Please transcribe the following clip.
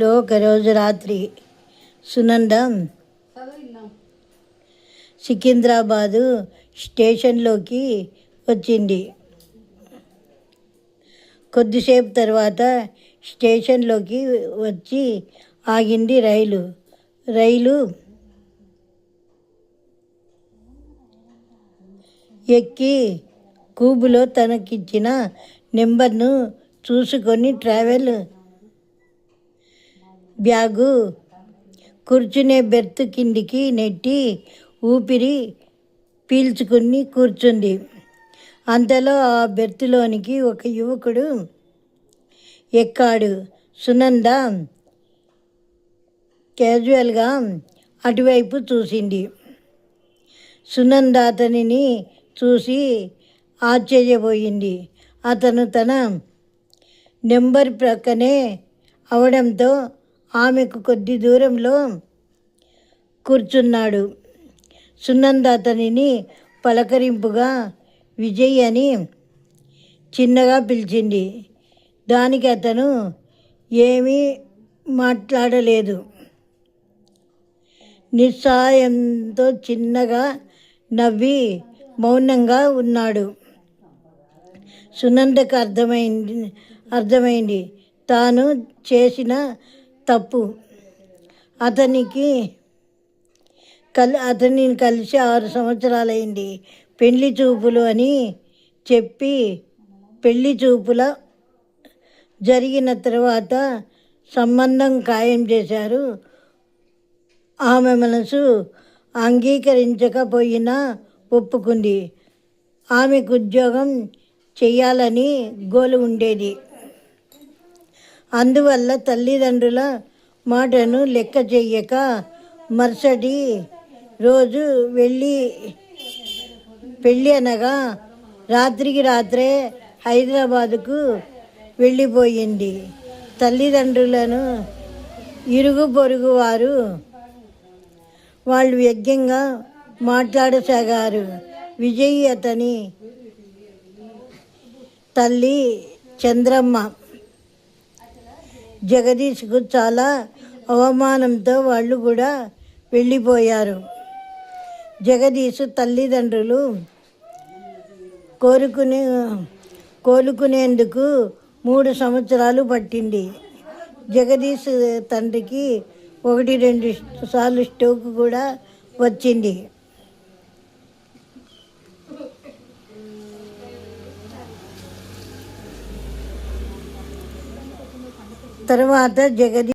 లో ఒకరోజు రాత్రి సునంద సికింద్రాబాదు స్టేషన్లోకి వచ్చింది. కొద్దిసేపు తర్వాత స్టేషన్లోకి వచ్చి ఆగింది రైలు ఎక్కి కూబులో తనకిచ్చిన నెంబర్ను చూసుకొని ట్రావెల్ బ్యాగు కూర్చునే బెర్త్ కిందికి నెట్టి ఊపిరి పీల్చుకుని కూర్చుంది. అంతలో ఆ బెర్త్లోనికి ఒక యువకుడు ఎక్కాడు. సునంద క్యాజువల్గా అటువైపు చూసింది. సునంద అతనిని చూసి ఆశ్చర్యపోయింది. అతను తన నెంబర్ ప్రక్కనే అవడంతో ఆమెకు కొద్ది దూరంలో కూర్చున్నాడు. సునంద అతనిని పలకరింపుగా విజయ్ అని చిన్నగా పిలిచింది. దానికి అతను ఏమీ మాట్లాడలేదు. నిస్సహాయంతో చిన్నగా నవ్వి మౌనంగా ఉన్నాడు. సునందకు అర్థమైంది తాను చేసిన తప్పు. అతనిని కలిసి 6 సంవత్సరాలైంది. పెళ్లి చూపులు అని చెప్పి పెళ్లి చూపుల జరిగిన తర్వాత సంబంధం ఖాయం చేశారు. ఆమె మనసు అంగీకరించకపోయినా ఒప్పుకుంది. ఆమెకు ఉద్యోగం చెయ్యాలని గోలు ఉండేది. అందువల్ల తల్లిదండ్రుల మాటను లెక్క చెయ్యక మరుసటి రోజు పెళ్ళి అనగా రాత్రికి రాత్రే హైదరాబాదుకు వెళ్ళిపోయింది. తల్లిదండ్రులను ఇరుగు పొరుగు వాళ్ళు వ్యగ్యంగా మాట్లాడసాగారు. విజయ్ అతని తల్లి చంద్రమ్మ జగదీష్కు చాలా అవమానంతో వాళ్ళు కూడా వెళ్ళిపోయారు. జగదీష్ తల్లిదండ్రులు కోలుకునేందుకు 3 సంవత్సరాలు పట్టింది. జగదీష్ తండ్రికి 1-2 సార్లు స్ట్రోక్ కూడా వచ్చింది. తర్వాత జగదీష్